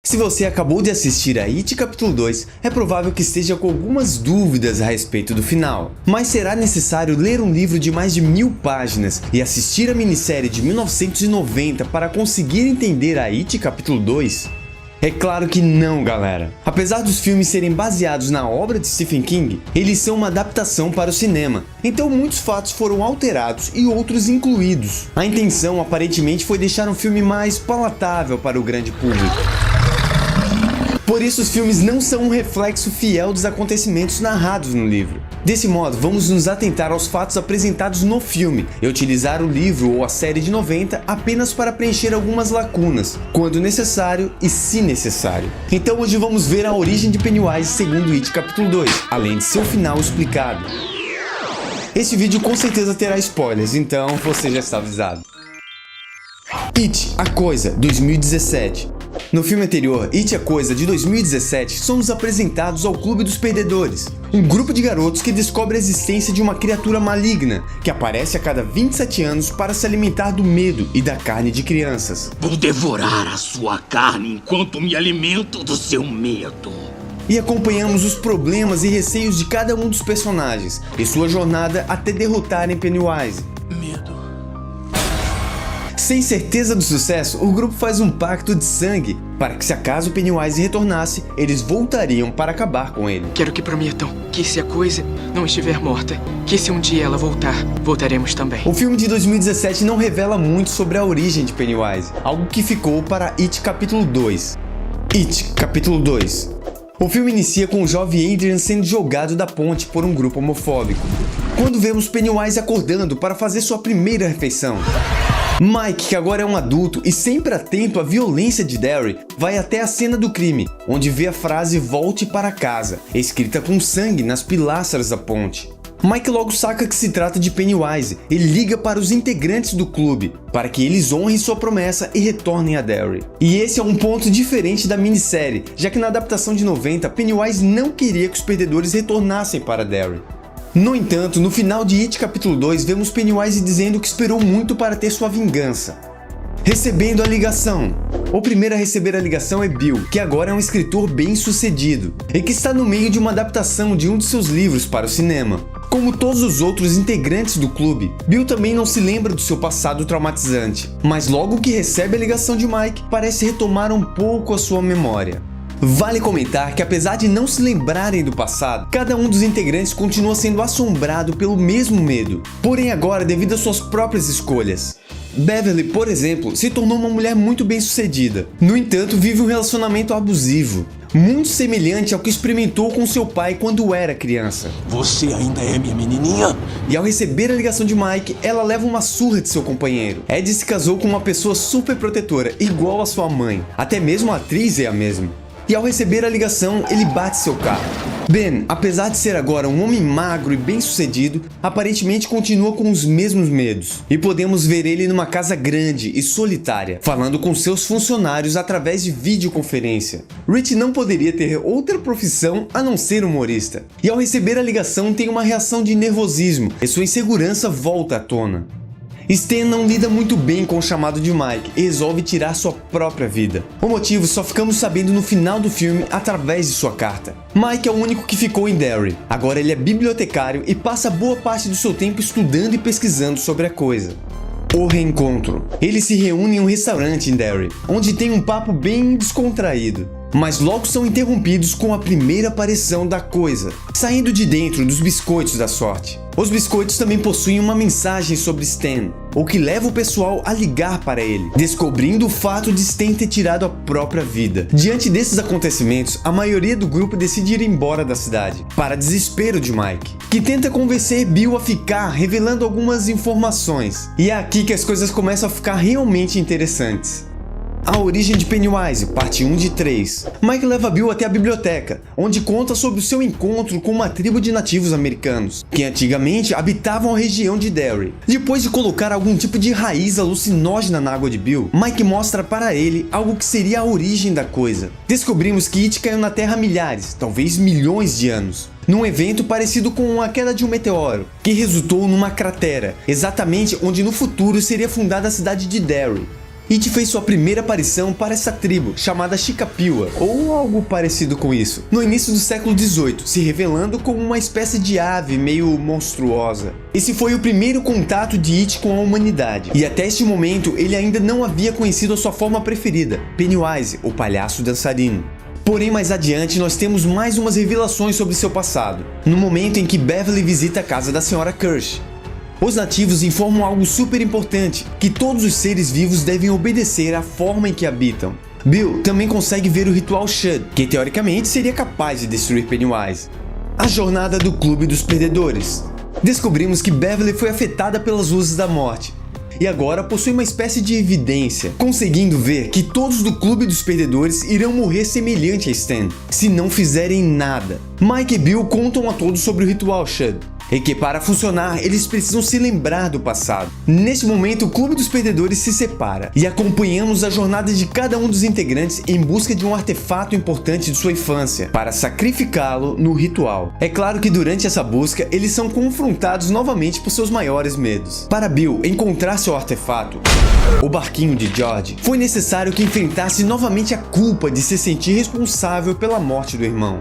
Se você acabou de assistir a It Capítulo 2, é provável que esteja com algumas dúvidas a respeito do final. Mas será necessário ler um livro de mais de 1000 páginas e assistir a minissérie de 1990 para conseguir entender a It Capítulo 2? É claro que não, galera. Apesar dos filmes serem baseados na obra de Stephen King, eles são uma adaptação para o cinema, então muitos fatos foram alterados e outros incluídos. A intenção aparentemente foi deixar um filme mais palatável para o grande público. Por isso os filmes não são um reflexo fiel dos acontecimentos narrados no livro. Desse modo, vamos nos atentar aos fatos apresentados no filme e utilizar o livro ou a série de 90 apenas para preencher algumas lacunas, quando necessário e se necessário. Então hoje vamos ver a origem de Pennywise segundo It Capítulo 2, além de seu final explicado. Este vídeo com certeza terá spoilers, então você já está avisado. It, a Coisa, 2017. No filme anterior, It, a Coisa, de 2017, somos apresentados ao Clube dos Perdedores, um grupo de garotos que descobre a existência de uma criatura maligna que aparece a cada 27 anos para se alimentar do medo e da carne de crianças. Vou devorar a sua carne enquanto me alimento do seu medo. E acompanhamos os problemas e receios de cada um dos personagens e sua jornada até derrotarem Pennywise. Medo. Sem certeza do sucesso, o grupo faz um pacto de sangue para que, se acaso Pennywise retornasse, eles voltariam para acabar com ele. Quero que prometam que, se a Coisa não estiver morta, que se um dia ela voltar, voltaremos também. O filme de 2017 não revela muito sobre a origem de Pennywise, algo que ficou para It Capítulo 2. It Capítulo 2. O filme inicia com o jovem Adrian sendo jogado da ponte por um grupo homofóbico, quando vemos Pennywise acordando para fazer sua primeira refeição. Mike, que agora é um adulto e sempre atento à violência de Derry, vai até a cena do crime, onde vê a frase "volte para casa", escrita com sangue nas pilastras da ponte. Mike logo saca que se trata de Pennywise e liga para os integrantes do clube, para que eles honrem sua promessa e retornem a Derry. E esse é um ponto diferente da minissérie, já que na adaptação de 90, Pennywise não queria que os perdedores retornassem para Derry. No entanto, no final de It Capítulo 2, vemos Pennywise dizendo que esperou muito para ter sua vingança. Recebendo a ligação. O primeiro a receber a ligação é Bill, que agora é um escritor bem sucedido, e que está no meio de uma adaptação de um de seus livros para o cinema. Como todos os outros integrantes do clube, Bill também não se lembra do seu passado traumatizante, mas logo que recebe a ligação de Mike, parece retomar um pouco a sua memória. Vale comentar que, apesar de não se lembrarem do passado, cada um dos integrantes continua sendo assombrado pelo mesmo medo, porém agora devido às suas próprias escolhas. Beverly, por exemplo, se tornou uma mulher muito bem-sucedida. No entanto, vive um relacionamento abusivo, muito semelhante ao que experimentou com seu pai quando era criança. Você ainda é minha menininha? E ao receber a ligação de Mike, ela leva uma surra de seu companheiro. Ed se casou com uma pessoa super protetora, igual a sua mãe. Até mesmo a atriz é a mesma. E ao receber a ligação, ele bate seu carro. Ben, apesar de ser agora um homem magro e bem-sucedido, aparentemente continua com os mesmos medos. E podemos ver ele numa casa grande e solitária, falando com seus funcionários através de videoconferência. Rich não poderia ter outra profissão a não ser humorista. E ao receber a ligação, tem uma reação de nervosismo e sua insegurança volta à tona. Stan não lida muito bem com o chamado de Mike e resolve tirar sua própria vida. O motivo só ficamos sabendo no final do filme através de sua carta. Mike é o único que ficou em Derry. Agora ele é bibliotecário e passa boa parte do seu tempo estudando e pesquisando sobre a coisa. O reencontro. Eles se reúnem em um restaurante em Derry, onde tem um papo bem descontraído. Mas logo são interrompidos com a primeira aparição da coisa, saindo de dentro dos biscoitos da sorte. Os biscoitos também possuem uma mensagem sobre Stan, o que leva o pessoal a ligar para ele, descobrindo o fato de Stan ter tirado a própria vida. Diante desses acontecimentos, a maioria do grupo decide ir embora da cidade, para desespero de Mike, que tenta convencer Bill a ficar, revelando algumas informações. E é aqui que as coisas começam a ficar realmente interessantes. A origem de Pennywise, parte 1 de 3. Mike leva Bill até a biblioteca, onde conta sobre o seu encontro com uma tribo de nativos americanos, que antigamente habitavam a região de Derry. Depois de colocar algum tipo de raiz alucinógena na água de Bill, Mike mostra para ele algo que seria a origem da coisa. Descobrimos que It caiu na Terra há milhares, talvez milhões de anos, num evento parecido com a queda de um meteoro, que resultou numa cratera, exatamente onde no futuro seria fundada a cidade de Derry. It fez sua primeira aparição para essa tribo, chamada Chicapua, ou algo parecido com isso, no início do século XVIII, se revelando como uma espécie de ave meio monstruosa. Esse foi o primeiro contato de It com a humanidade, e até este momento ele ainda não havia conhecido a sua forma preferida, Pennywise, o palhaço dançarino. Porém, mais adiante, nós temos mais umas revelações sobre seu passado, no momento em que Beverly visita a casa da Sra. Kirsch. Os nativos informam algo super importante, que todos os seres vivos devem obedecer à forma em que habitam. Bill também consegue ver o ritual Shud, que teoricamente seria capaz de destruir Pennywise. A jornada do Clube dos Perdedores. Descobrimos que Beverly foi afetada pelas luzes da morte, e agora possui uma espécie de evidência, conseguindo ver que todos do Clube dos Perdedores irão morrer semelhante a Stan, se não fizerem nada. Mike e Bill contam a todos sobre o ritual Shud, e que para funcionar eles precisam se lembrar do passado. Neste momento o Clube dos Perdedores se separa, e acompanhamos a jornada de cada um dos integrantes em busca de um artefato importante de sua infância, para sacrificá-lo no ritual. É claro que durante essa busca eles são confrontados novamente por seus maiores medos. Para Bill encontrar seu artefato, o barquinho de George, foi necessário que enfrentasse novamente a culpa de se sentir responsável pela morte do irmão.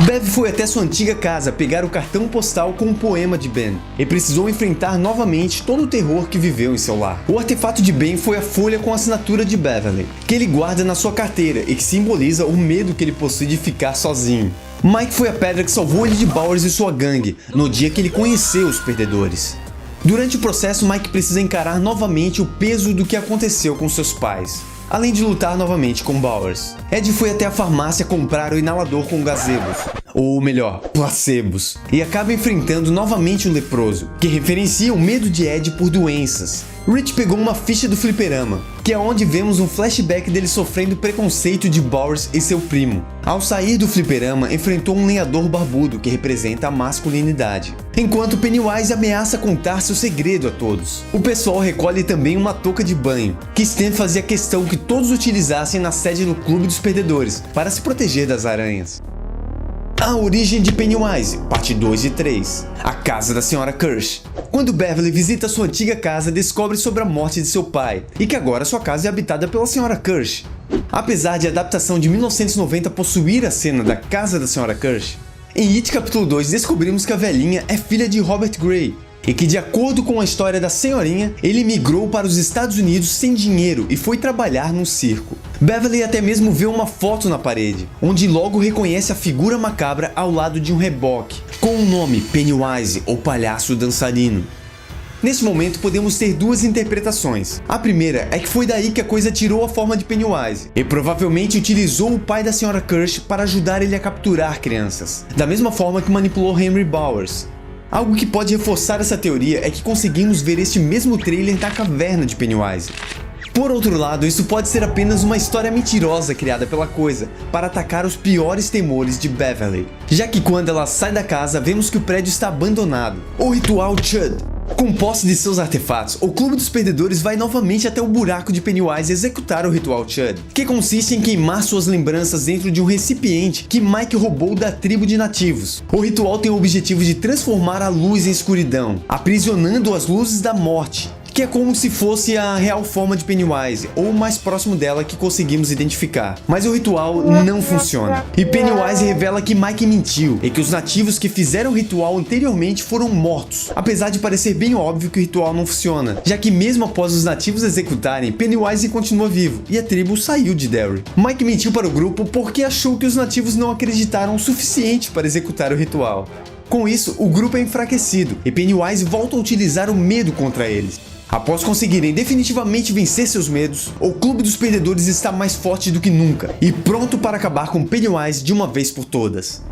Bev foi até sua antiga casa pegar o cartão postal com um poema de Ben, e precisou enfrentar novamente todo o terror que viveu em seu lar. O artefato de Ben foi a folha com a assinatura de Beverly, que ele guarda na sua carteira e que simboliza o medo que ele possui de ficar sozinho. Mike foi a pedra que salvou ele de Bowers e sua gangue, no dia que ele conheceu os perdedores. Durante o processo, Mike precisa encarar novamente o peso do que aconteceu com seus pais, além de lutar novamente com Bowers. Ed foi até a farmácia comprar o inalador com gazebos, ou melhor, placebos, e acaba enfrentando novamente um leproso, que referencia o medo de Ed por doenças. Rich pegou uma ficha do fliperama, que é onde vemos um flashback dele sofrendo preconceito de Bowers e seu primo. Ao sair do fliperama, enfrentou um lenhador barbudo que representa a masculinidade, enquanto Pennywise ameaça contar seu segredo a todos. O pessoal recolhe também uma touca de banho, que Stan fazia questão que todos utilizassem na sede do Clube dos Perdedores, para se proteger das aranhas. A origem de Pennywise, parte 2 e 3. A casa da Sra. Kirsch. Quando Beverly visita sua antiga casa, descobre sobre a morte de seu pai, e que agora sua casa é habitada pela Sra. Kirsch. Apesar de a adaptação de 1990 possuir a cena da casa da Sra. Kirsch, em It Capítulo 2 descobrimos que a velhinha é filha de Robert Gray, e que, de acordo com a história da senhorinha, ele migrou para os Estados Unidos sem dinheiro e foi trabalhar num circo. Beverly até mesmo vê uma foto na parede, onde logo reconhece a figura macabra ao lado de um reboque, com o nome Pennywise, ou palhaço dançarino. Neste momento podemos ter duas interpretações. A primeira é que foi daí que a coisa tirou a forma de Pennywise, e provavelmente utilizou o pai da Sra. Kirsch para ajudar ele a capturar crianças, da mesma forma que manipulou Henry Bowers. Algo que pode reforçar essa teoria é que conseguimos ver este mesmo trailer da caverna de Pennywise. Por outro lado, isso pode ser apenas uma história mentirosa criada pela coisa para atacar os piores temores de Beverly, já que quando ela sai da casa vemos que o prédio está abandonado. O ritual Shud. Com posse de seus artefatos, o Clube dos Perdedores vai novamente até o buraco de Pennywise executar o ritual Shud, que consiste em queimar suas lembranças dentro de um recipiente que Mike roubou da tribo de nativos. O ritual tem o objetivo de transformar a luz em escuridão, aprisionando as luzes da morte, que é como se fosse a real forma de Pennywise, ou o mais próximo dela que conseguimos identificar. Mas o ritual não funciona, e Pennywise revela que Mike mentiu, e que os nativos que fizeram o ritual anteriormente foram mortos, apesar de parecer bem óbvio que o ritual não funciona, já que mesmo após os nativos executarem, Pennywise continua vivo, e a tribo saiu de Derry. Mike mentiu para o grupo porque achou que os nativos não acreditaram o suficiente para executar o ritual. Com isso, o grupo é enfraquecido, e Pennywise volta a utilizar o medo contra eles. Após conseguirem definitivamente vencer seus medos, o Clube dos Perdedores está mais forte do que nunca e pronto para acabar com Pennywise de uma vez por todas.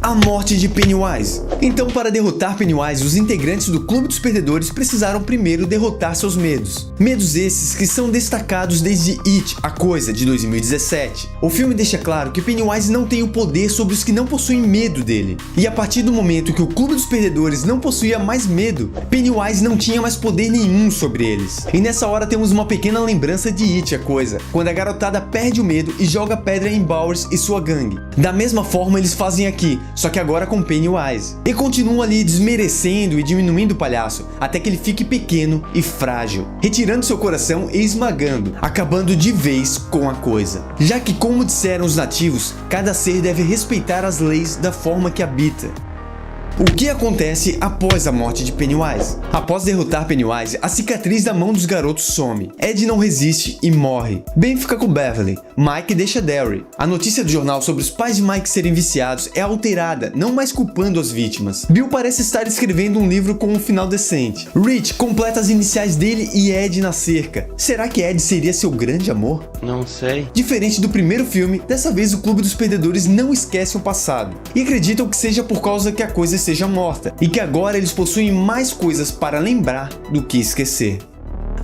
A morte de Pennywise. Então, para derrotar Pennywise, os integrantes do Clube dos Perdedores precisaram primeiro derrotar seus medos. Medos esses que são destacados desde It, a Coisa, de 2017. O filme deixa claro que Pennywise não tem o poder sobre os que não possuem medo dele. E a partir do momento que o Clube dos Perdedores não possuía mais medo, Pennywise não tinha mais poder nenhum sobre eles. E nessa hora temos uma pequena lembrança de It, a Coisa, quando a garotada perde o medo e joga pedra em Bowers e sua gangue. Da mesma forma eles fazem aqui, só que agora com Pennywise. E continuam ali desmerecendo e diminuindo o palhaço, até que ele fique pequeno e frágil, retirando seu coração e esmagando, acabando de vez com a coisa. Já que, como disseram os nativos, cada ser deve respeitar as leis da forma que habita. O que acontece após a morte de Pennywise? Após derrotar Pennywise, a cicatriz da mão dos garotos some. Ed não resiste e morre. Ben fica com Beverly. Mike deixa Derry. A notícia do jornal sobre os pais de Mike serem viciados é alterada, não mais culpando as vítimas. Bill parece estar escrevendo um livro com um final decente. Rich completa as iniciais dele e Ed na cerca. Será que Ed seria seu grande amor? Não sei. Diferente do primeiro filme, dessa vez o Clube dos Perdedores não esquece o passado. E acreditam que seja por causa que a coisa esteja morta, e que agora eles possuem mais coisas para lembrar do que esquecer.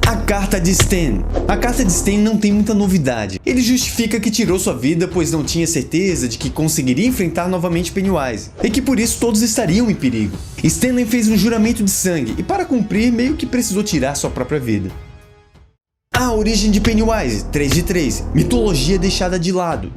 A carta de Stan. A carta de Stan não tem muita novidade. Ele justifica que tirou sua vida pois não tinha certeza de que conseguiria enfrentar novamente Pennywise, e que por isso todos estariam em perigo. Stanley fez um juramento de sangue, e para cumprir meio que precisou tirar sua própria vida. A origem de Pennywise, 3 de 3, mitologia deixada de lado.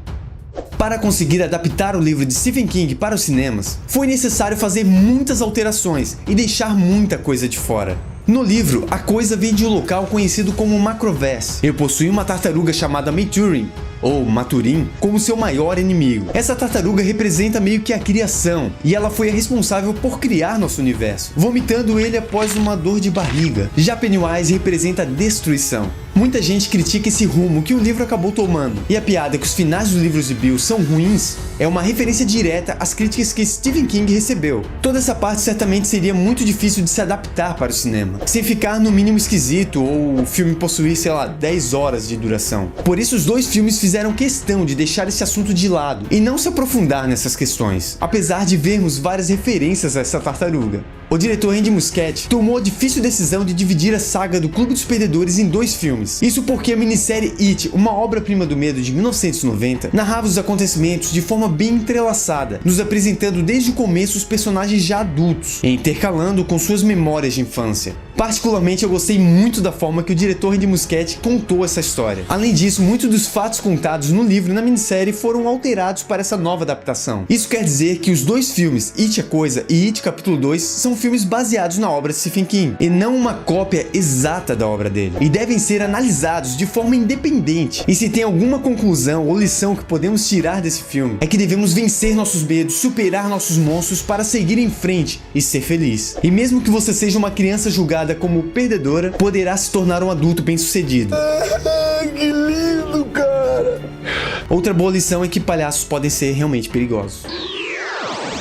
Para conseguir adaptar o livro de Stephen King para os cinemas, foi necessário fazer muitas alterações e deixar muita coisa de fora. No livro, a coisa vem de um local conhecido como Macroverse. Ele possui uma tartaruga chamada Maturin, ou Maturin, como seu maior inimigo. Essa tartaruga representa meio que a criação, e ela foi a responsável por criar nosso universo, vomitando ele após uma dor de barriga. Já Pennywise representa a destruição. Muita gente critica esse rumo que o livro acabou tomando, e a piada que os finais dos livros de Bill são ruins é uma referência direta às críticas que Stephen King recebeu. Toda essa parte certamente seria muito difícil de se adaptar para o cinema, sem ficar no mínimo esquisito ou o filme possuir, sei lá, 10 horas de duração. Por isso os dois filmes fizeram questão de deixar esse assunto de lado e não se aprofundar nessas questões, apesar de vermos várias referências a essa tartaruga. O diretor Andy Muschietti tomou a difícil decisão de dividir a saga do Clube dos Perdedores em 2 filmes. Isso porque a minissérie It, uma obra-prima do medo de 1990, narrava os acontecimentos de forma bem entrelaçada, nos apresentando desde o começo os personagens já adultos, e intercalando com suas memórias de infância. Particularmente eu gostei muito da forma que o diretor Andy Muschietti contou essa história. Além disso, muitos dos fatos contados no livro e na minissérie foram alterados para essa nova adaptação. Isso quer dizer que os 2 filmes, It a Coisa e It Capítulo 2, são filmes baseados na obra de Stephen King, e não uma cópia exata da obra dele, e devem ser analisados de forma independente. E se tem alguma conclusão ou lição que podemos tirar desse filme, é que devemos vencer nossos medos, superar nossos monstros para seguir em frente e ser feliz. E mesmo que você seja uma criança julgada como perdedora, poderá se tornar um adulto bem-sucedido. Que lindo, cara! Outra boa lição é que palhaços podem ser realmente perigosos.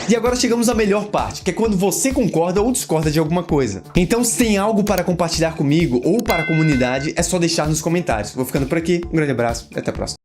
E agora chegamos à melhor parte, que é quando você concorda ou discorda de alguma coisa. Então, se tem algo para compartilhar comigo ou para a comunidade, é só deixar nos comentários. Vou ficando por aqui, um grande abraço e até a próxima.